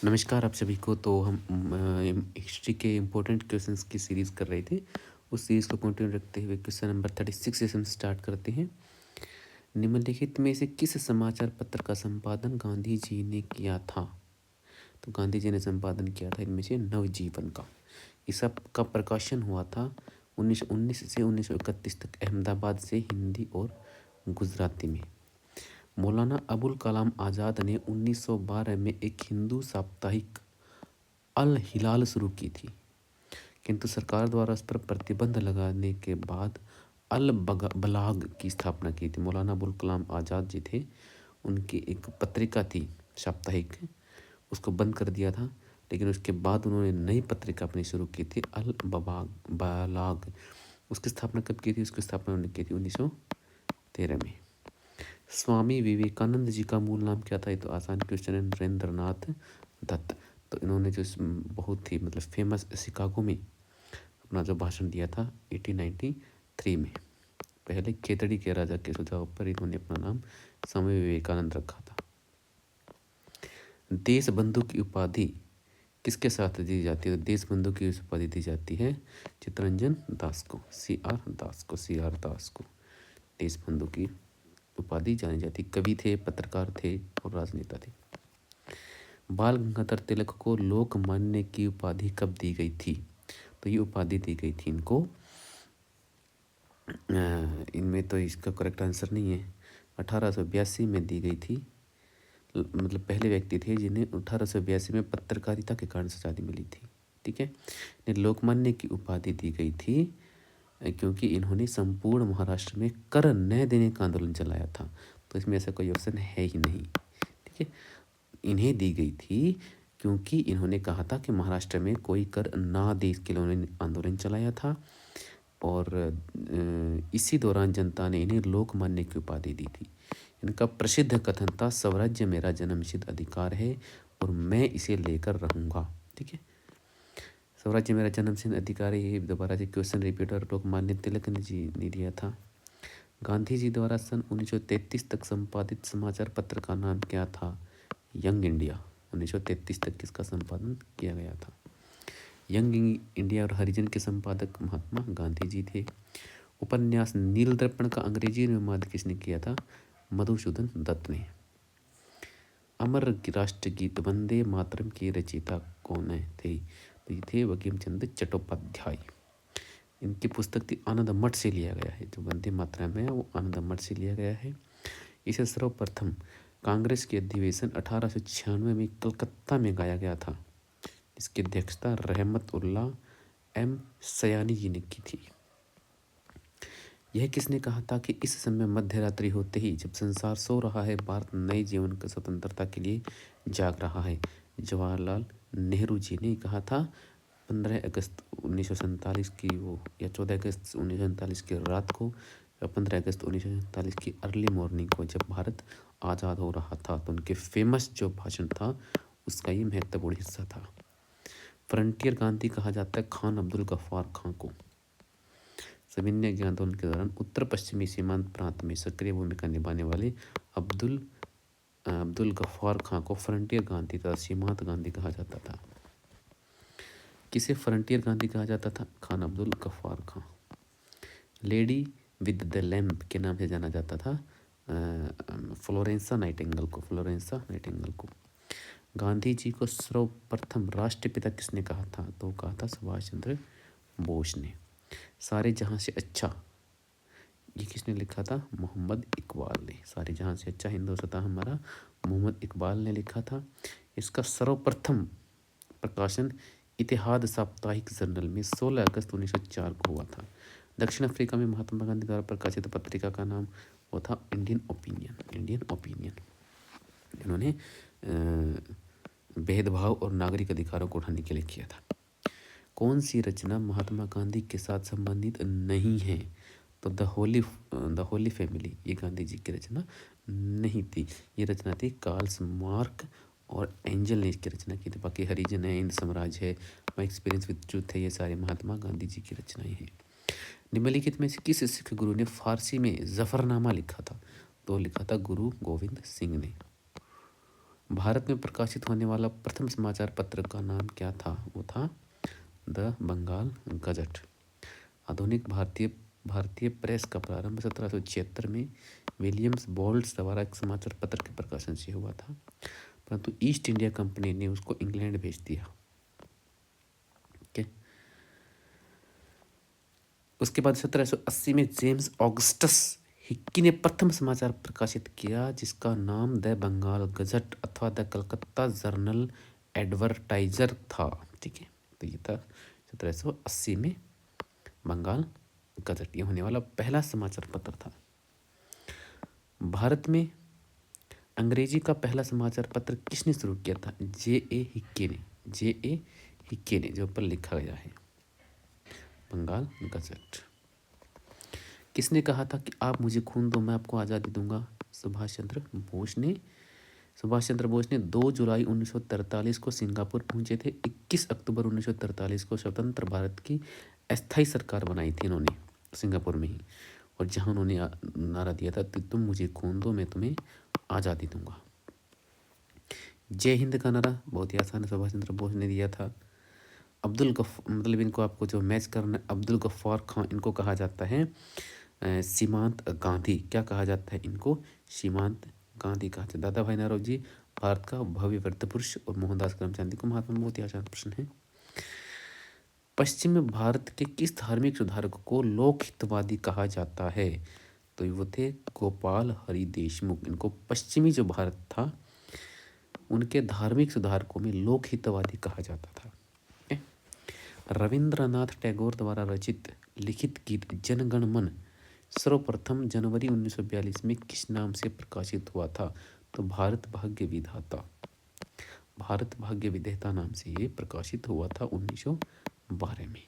नमस्कार आप सभी को। तो हम हिस्ट्री के इम्पोर्टेंट क्वेश्चंस की सीरीज़ कर रहे थे। उस सीरीज़ को कंटिन्यू रखते हुए क्वेश्चन नंबर 36 से हम स्टार्ट करते हैं। निम्नलिखित में से किस समाचार पत्र का संपादन गांधी जी ने किया था? तो गांधी जी ने संपादन किया था इनमें से नवजीवन का। इस सब का प्रकाशन हुआ था 1919 से 1931 तक अहमदाबाद से हिंदी और गुजराती में। मौलाना अबुल कलाम आज़ाद ने 1912 में एक हिंदू साप्ताहिक अल हिलाल शुरू की थी, किंतु सरकार द्वारा उस पर प्रतिबंध लगाने के बाद अल बलाग की स्थापना की थी। मौलाना अबुल कलाम आज़ाद जी थे, उनकी एक पत्रिका थी साप्ताहिक, उसको बंद कर दिया था, लेकिन उसके बाद उन्होंने नई पत्रिका अपनी शुरू की थी अल बलाग। उसकी स्थापना कब की थी? उसकी स्थापना उन्होंने की थी 1913 में। स्वामी विवेकानंद जी का मूल नाम क्या था? ये तो आसान क्वेश्चन है। नरेंद्रनाथ दत्त। तो इन्होंने जो बहुत ही फेमस शिकागो में अपना जो भाषण दिया था 1893 में, पहले खेतड़ी के राजा के सुझाव पर इन्होंने अपना नाम स्वामी विवेकानंद रखा था। देश बंधु की उपाधि किसके साथ दी जाती है? तो देश बंधु की उपाधि दी जाती है चित्तरंजन दास को, सी आर दास को देश बंधु की उपाधि जानी जाती। कवि थे, पत्रकार थे और राजनेता थे। बाल गंगाधर तिलक को लोकमान्य की उपाधि कब दी गई थी? तो ये उपाधि दी गई थी इनको, इनमें तो इसका करेक्ट आंसर नहीं है, 1882 में दी गई थी। पहले व्यक्ति थे जिन्हें 1882 में पत्रकारिता के कारण से आज़ादी मिली थी। ठीक है, इन्हें लोकमान्य की उपाधि दी गई थी क्योंकि इन्होंने संपूर्ण महाराष्ट्र में कर न देने का आंदोलन चलाया था। तो इसमें ऐसा कोई ऑप्शन है ही नहीं। ठीक है, इन्हें दी गई थी क्योंकि इन्होंने कहा था कि महाराष्ट्र में कोई कर ना दे, इसके लिए उन्होंने आंदोलन चलाया था और इसी दौरान जनता ने इन्हें लोकमान्य की उपाधि दी थी। इनका प्रसिद्ध कथन था, स्वराज्य मेरा जन्मसिद्ध अधिकार है और मैं इसे लेकर रहूँगा। ठीक है, स्वराज्य मेरा जन्मसिद्ध अधिकार है, ये दोबारा से क्वेश्चन रिपीट और लोकमान्य तिलक जी ने दिया था। गांधी जी द्वारा सन 1933 तक संपादित समाचार पत्र का नाम क्या था? Young India. 1933 तक किसका संपादन किया गया था? यंग इंडिया और हरिजन के संपादक महात्मा गांधी जी थे। उपन्यास नील दर्पण का अंग्रेजी में अनुवाद किसने किया था? मधुसूदन दत्त ने। अमर राष्ट्रगीत वंदे मातरम की रचयिता कौन है थे? तो ये थे बंकिम चंद्र चट्टोपाध्याय। इनकी पुस्तक थी आनंद मठ से लिया गया है, जो वंदे मातरम है वो आनंद मठ से लिया गया है। इसे सर्वप्रथम कांग्रेस के अधिवेशन 1896 में कलकत्ता में गाया गया था, जिसकी अध्यक्षता रहमत उल्लाह एम सयानी जी ने की थी। यह किसने कहा था कि इस समय मध्य रात्रि होते ही जब संसार सो रहा है, भारत नए जीवन की स्वतंत्रता के लिए जाग रहा है? जवाहरलाल नेहरू जी ने कहा था 15 अगस्त 1947 की वो, या 14 अगस्त 1947 की रात को, या 15 अगस्त 1947 की अर्ली मॉर्निंग को, जब भारत आज़ाद हो रहा था। तो उनके फेमस जो भाषण था उसका ये महत्वपूर्ण हिस्सा था। फ्रंटियर गांधी कहा जाता है खान अब्दुल गफ्फार खां को। सविनय आंदोलन के दौरान उत्तर पश्चिमी सीमांत प्रांत में सक्रिय भूमिका निभाने वाले अब्दुल गफ्फार खां को फ्रंटियर गांधी तथा सीमांत गांधी कहा जाता था। किसे फ्रंटियर गांधी कहा जाता था? खान अब्दुल गफ्फार खां। लेडी विद द लैम्प के नाम से जाना जाता था फ्लोरेंसा नाइटिंगेल को। गांधी जी को सर्वप्रथम राष्ट्रपिता किसने कहा था? तो कहा था सुभाष चंद्र बोस ने। सारे जहां से अच्छा, ये किसने लिखा था? मोहम्मद इकबाल ने। सारे जहां से अच्छा हिंदुस्तान हमारा मोहम्मद इकबाल ने लिखा था। इसका सर्वप्रथम प्रकाशन इतिहाद साप्ताहिक जर्नल में 16 अगस्त 1904 को हुआ था। दक्षिण अफ्रीका में महात्मा गांधी द्वारा प्रकाशित पत्रिका का नाम वो था इंडियन ओपिनियन। इन्होंने भेदभाव और नागरिक अधिकारों को उठाने के लिए किया था। कौन सी रचना महात्मा गांधी के साथ संबंधित नहीं है? तो द होली फैमिली, ये गांधी जी की रचना नहीं थी। ये रचना थी कार्ल मार्क और एंजल ने इसकी रचना की थी। बाकी हरिजन है, हिंद स्वराज है, माई एक्सपीरियंस विद ट्रूथ है, ये सारे महात्मा गांधी जी की रचनाएं हैं। निम्नलिखित में से किस सिख गुरु ने फारसी में जफरनामा लिखा था? तो लिखा था गुरु गोविंद सिंह ने। भारत में प्रकाशित होने वाला प्रथम समाचार पत्र का नाम क्या था? वो था द बंगाल गजट। आधुनिक भारतीय प्रेस का प्रारंभ 1776 में विलियम्स बोल्ट्स द्वारा एक समाचार पत्र के प्रकाशन से हुआ था, परंतु ईस्ट इंडिया कंपनी ने उसको इंग्लैंड भेज दिया। उसके बाद 1780 में जेम्स ऑगस्टस हिक्की ने प्रथम समाचार प्रकाशित किया, जिसका नाम द बंगाल गजट अथवा द कलकत्ता जर्नल एडवर्टाइजर था। ठीक है, तो ये था 1780 में बंगाल गजट। ये होने वाला पहला समाचार पत्र था। भारत में अंग्रेजी का पहला समाचार पत्र किसने शुरू किया था? J.A. हिक्के ने, जो ऊपर लिखा गया है बंगाल गजट। किसने कहा था कि आप मुझे खून दो मैं आपको आज़ादी दूंगा? सुभाष चंद्र बोस ने 2 जुलाई 1943 को सिंगापुर पहुंचे थे। 21 अक्टूबर 1943 को स्वतंत्र भारत की अस्थायी सरकार बनाई थी इन्होंने सिंगापुर में ही, और जहां उन्होंने नारा दिया था कि तुम मुझे खून दो मैं तुम्हें आज़ादी दूंगा। जय हिंद का नारा बहुत ही आसान सुभाष चंद्र बोस ने दिया था। मतलब इनको आपको जो मैच करना, अब्दुल गफ्फार खान इनको कहा जाता है सीमांत गांधी। क्या कहा जाता है इनको? सीमांत गांधी कहा जाता है। दादा भाई नौरोजी भारत का भव्य वृद्ध पुरुष, और मोहनदास करमचंद को महात्मा। बहुत ही आसान प्रश्न है। पश्चिम भारत के किस धार्मिक सुधारक को लोकहितवादी कहा जाता है? तो वो थे गोपाल हरि देशमुख। इनको पश्चिमी जो भारत था उनके धार्मिक सुधारकों में लोकहितवादी कहा जाता था। रविंद्रनाथ टैगोर द्वारा रचित लिखित गीत जन गण मन सर्वप्रथम जनवरी 1942 में किस नाम से प्रकाशित हुआ था? तो भारत भाग्य विधाता नाम से ये प्रकाशित हुआ था 1912 में।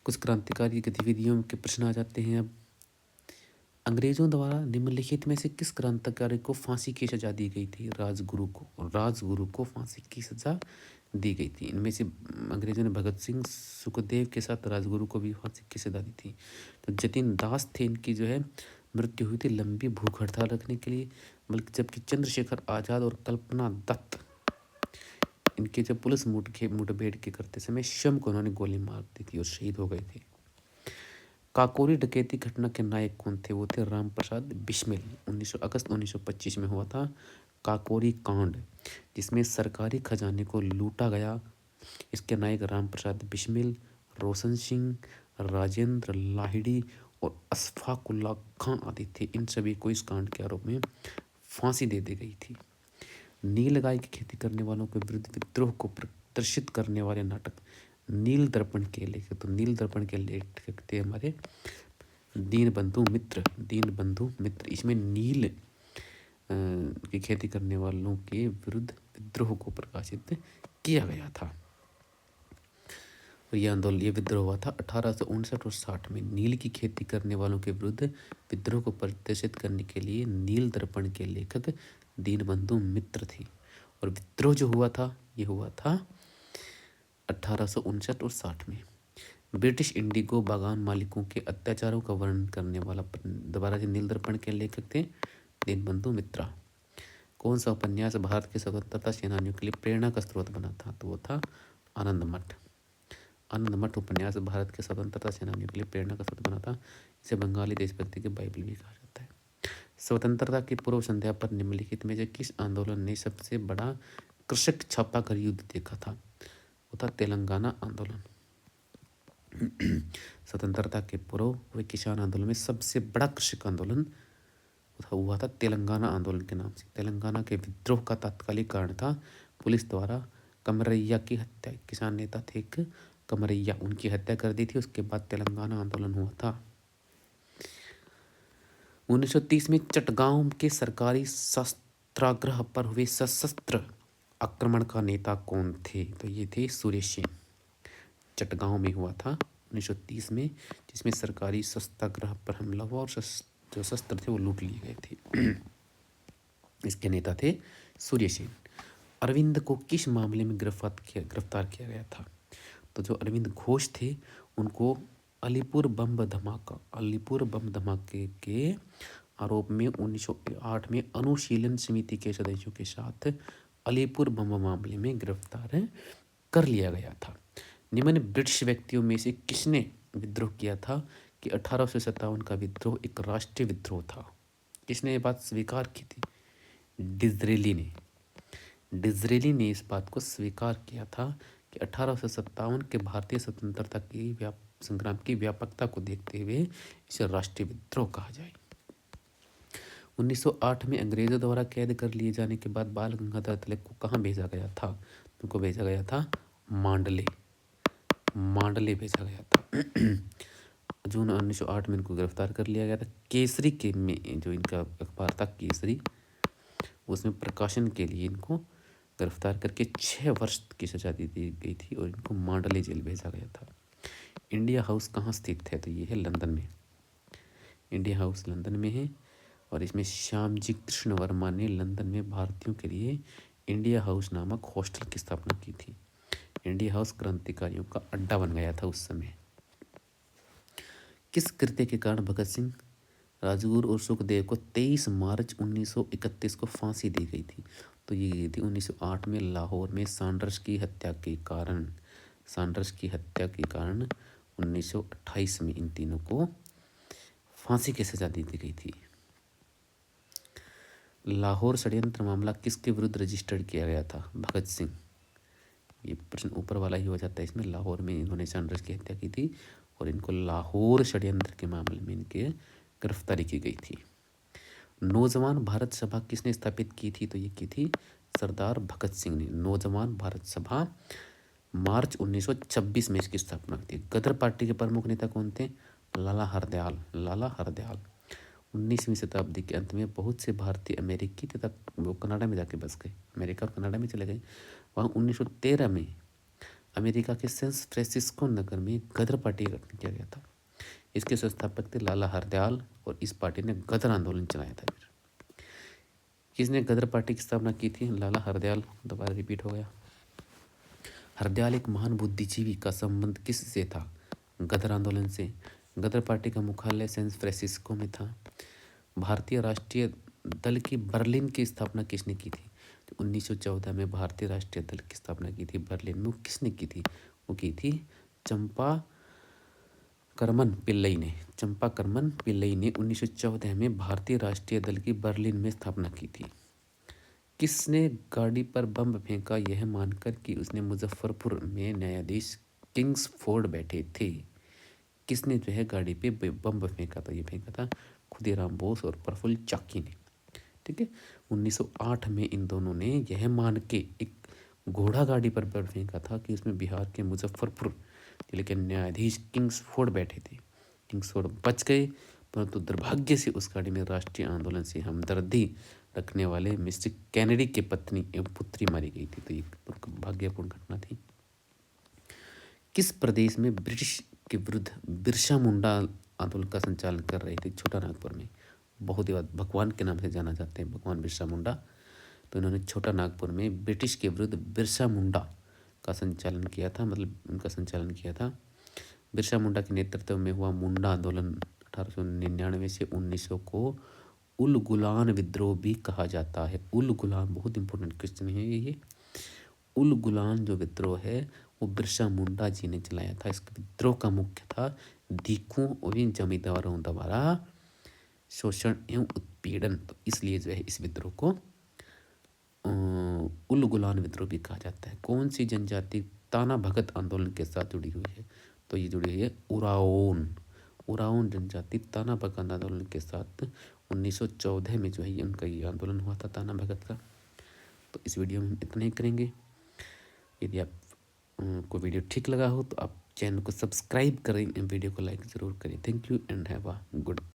कुछ क्रांतिकारी गतिविधियों के प्रश्न आ जाते हैं अब। अंग्रेजों द्वारा निम्नलिखित में से किस क्रांतिकारी को फांसी की सजा दी गई थी? राजगुरु को फांसी की सजा दी गई थी। इनमें से अंग्रेजों ने भगत सिंह, सुखदेव के साथ राजगुरु को भी फांसी की सजा दी थी। तो जतिन दास थे, इनकी जो है मृत्यु हुई थी लंबी भूख हड़ताल रखने के लिए, बल्कि जबकि चंद्रशेखर आज़ाद और कल्पना दत्त इनके जब पुलिस मुठभेड़ के करते समय स्वयं को उन्होंने गोली मार दी थी और शहीद हो गए थे। काकोरी डकैती घटना के नायक कौन थे? वो थे राम प्रसाद बिस्मिल। 19 अगस्त 1925 में हुआ था काकोरी कांड, जिसमें सरकारी खजाने को लूटा गया। इसके नायक राम प्रसाद बिस्मिल, रोशन सिंह, राजेंद्र लाहिड़ी और अशफाकुल्ला खां आदि थे। इन सभी को इस कांड के आरोप में फांसी दे दी गई थी। नीलगाय की खेती करने वालों के विरुद्ध विद्रोह को प्रदर्शित करने वाले नाटक नील दर्पण के लेखक, तो नील दर्पण के लेखक थे हमारे दीनबंधु मित्र। इसमें नील की खेती करने वालों के विरुद्ध विद्रोह को प्रकाशित किया गया था। और ये विद्रोह हुआ था 1859 और 60 में। नील की खेती करने वालों के विरुद्ध विद्रोह को प्रदर्शित करने के लिए नील दर्पण के लेखक दीनबंधु मित्र थे। और विद्रोह जो हुआ था ये हुआ था 1859 और 60 में। ब्रिटिश इंडिगो बागान मालिकों के अत्याचारों का वर्णन करने वाला दोबारा से नील दर्पण के लेखक थे दीनबंधु मित्रा। कौन सा उपन्यास भारत के स्वतंत्रता सेनानियों के लिए प्रेरणा का स्रोत बना था? तो वो था आनंद मठ उपन्यास भारत के स्वतंत्रता सेनानियों के लिए प्रेरणा का स्रोत बना था। इसे बंगाली देशभक्ति के बाइबल भी कहा जाता है। स्वतंत्रता की पूर्व संध्या पर निम्नलिखित में से किस आंदोलन ने सबसे बड़ा कृषक छापाकर युद्ध देखा था? वो था तेलंगाना आंदोलन। स्वतंत्रता के पूर्व हुए किसान आंदोलन में सबसे बड़ा कृषक आंदोलन हुआ था तेलंगाना आंदोलन के नाम से। तेलंगाना के विद्रोह का तात्कालिक कारण था पुलिस द्वारा कमरैया की हत्या। किसान नेता थे एक कमरैया, उनकी हत्या कर दी थी। उसके बाद तेलंगाना आंदोलन हुआ था। 1930 में चटगांव के सरकारी शस्त्राग्रह पर हुए सशस्त्र आक्रमण का नेता कौन थे? तो ये थे सूर्य सेन। चटगांव में हुआ था 1930 में, जिसमें सरकारी शस्त्राग्रह पर हमला हुआ और जो शस्त्र थे वो लूट लिए गए थे। इसके नेता थे सूर्य सेन। अरविंद को किस मामले में गिरफ्तार किया गया था? तो जो अरविंद घोष थे उनको अलीपुर बम धमाके के आरोप में 1908 में अनुशीलन समिति के सदस्यों के साथ अलीपुर बम मामले में गिरफ्तार कर लिया गया था। निम्न ब्रिटिश व्यक्तियों में से किसने विद्रोह किया था कि 1857 का विद्रोह एक राष्ट्रीय विद्रोह था? किसने ये बात स्वीकार की थी? डिज़रेली ने। डिज़रेली ने इस बात को स्वीकार किया था कि 1857 के भारतीय स्वतंत्रता की संग्राम की व्यापकता को देखते हुए इसे राष्ट्रीय विद्रोह कहा जाए। 1908 में अंग्रेजों द्वारा कैद कर लिए जाने के बाद बाल गंगाधर तिलक को कहाँ भेजा गया था? उनको भेजा गया था मांडले। मांडले भेजा गया था। जून 1908 में इनको गिरफ्तार कर लिया गया था। केसरी के में जो इनका अखबार था केसरी, उसमें प्रकाशन के लिए इनको गिरफ्तार करके 6 वर्ष की सजा दी गई थी और इनको मांडले जेल भेजा गया था। इंडिया हाउस कहाँ स्थित है? तो ये है लंदन में। इंडिया हाउस लंदन में है और इसमें श्यामजी कृष्ण वर्मा ने लंदन में भारतीयों के लिए इंडिया हाउस नामक हॉस्टल की स्थापना की थी। इंडिया हाउस क्रांतिकारियों का अड्डा बन गया था उस समय। किस कृत्य के कारण भगत सिंह, राजगुरु और सुखदेव को 23 मार्च 1931 को फांसी दी गई थी? तो ये गई थी 1908 में लाहौर में सैंडर्स की हत्या के कारण। सैंडर्स की हत्या के कारण 1928 में इन तीनों को फांसी की सजा दी गई थी। लाहौर षड्यंत्र मामला किसके विरुद्ध रजिस्टर्ड किया गया था? भगत सिंह। ये प्रश्न ऊपर वाला ही हो जाता है इसमें। लाहौर में इन्होंने सैंडर्स की हत्या की थी और इनको लाहौर षड्यंत्र के मामले में इनके गिरफ्तारी की गई थी। नौजवान भारत सभा किसने स्थापित की थी? तो ये की थी सरदार भगत सिंह ने। नौजवान भारत सभा मार्च 1926 में इसकी स्थापना की थी। गदर पार्टी के प्रमुख नेता कौन थे? लाला हरदयाल। लाला हरदयाल। 19वीं शताब्दी के अंत में बहुत से भारतीय अमेरिकी तथा वो कनाडा में जाके बस गए। अमेरिका और कनाडा में चले गए। वहाँ 1913 में अमेरिका के सैन फ्रांसिस्को नगर में गदर पार्टी का गठन किया गया था। इसके संस्थापक थे लाला हरदयाल और इस पार्टी ने गदर आंदोलन चलाया था। फिर किसने गदर पार्टी की स्थापना की थी? लाला हरदयाल। दोबारा रिपीट हो गया। हरदयाल एक महान बुद्धिजीवी का संबंध किससे था? गदर आंदोलन से। गदर पार्टी का मुख्यालय सैन फ्रांसिस्को में था। भारतीय राष्ट्रीय दल की बर्लिन की स्थापना किसने की थी? तो 1914 में भारतीय राष्ट्रीय दल की स्थापना की थी बर्लिन में। वो किसने की थी? वो की थी चंपा करमन पिल्लई ने। चंपा करमन पिल्लई ने 1914 में भारतीय राष्ट्रीय दल की बर्लिन में स्थापना की थी। किसने गाड़ी पर बम फेंका यह मानकर कि उसने मुजफ्फरपुर में न्यायाधीश किंग्सफोर्ड बैठे थे? किसने जो है गाड़ी पे बम फेंका था? ये फेंका था खुदीराम बोस और प्रफुल्ल चाकी ने। ठीक है। 1908 में इन दोनों ने यह मान के एक घोड़ा गाड़ी पर बम फेंका था कि उसमें बिहार के मुजफ्फरपुर जिले के न्यायाधीश किंग्सफोर्ड बैठे थे। किंग्सफोर्ड बच गए, परंतु दुर्भाग्य से उस गाड़ी में राष्ट्रीय आंदोलन से हमदर्दी रखने वाले मिस्टर कैनेडी की पत्नी एवं पुत्री मारी गई थी। तो ये दुर्भाग्यपूर्ण घटना थी। किस प्रदेश में ब्रिटिश के विरुद्ध बिरसा मुंडा आंदोलन का संचालन कर रहे थे? छोटा नागपुर में। बहुत ही भगवान के नाम से जाना जाते हैं भगवान बिरसा मुंडा। तो इन्होंने छोटा नागपुर में ब्रिटिश के विरुद्ध बिरसा मुंडा का संचालन किया था, मतलब उनका संचालन किया था। बिरसा मुंडा के नेतृत्व में हुआ मुंडा आंदोलन 1899 से 1900 को उल गुलान विद्रोह भी कहा जाता है। उल गुलान बहुत इंपॉर्टेंट क्वेश्चन है ये। उल गुलान जो विद्रोह है वो बिरसा मुंडा जी ने चलाया था। इस विद्रोह का मुख्य था दीकों और जमींदारों द्वारा शोषण एवं उत्पीड़न। तो इसलिए जो है इस विद्रोह को उल गुलान विद्रोह भी कहा जाता है। कौन सी जनजाति ताना भगत आंदोलन के साथ जुड़ी हुई है? तो ये जुड़ी हुई है उराओन। उराओन जनजाति ताना भगत आंदोलन के साथ 1914 में जो है उनका ये आंदोलन हुआ था ताना भगत का। तो इस वीडियो में हम इतना ही करेंगे। यदि आप को वीडियो ठीक लगा हो तो आप चैनल को सब्सक्राइब करें, वीडियो को लाइक ज़रूर करें। Thank you and have a good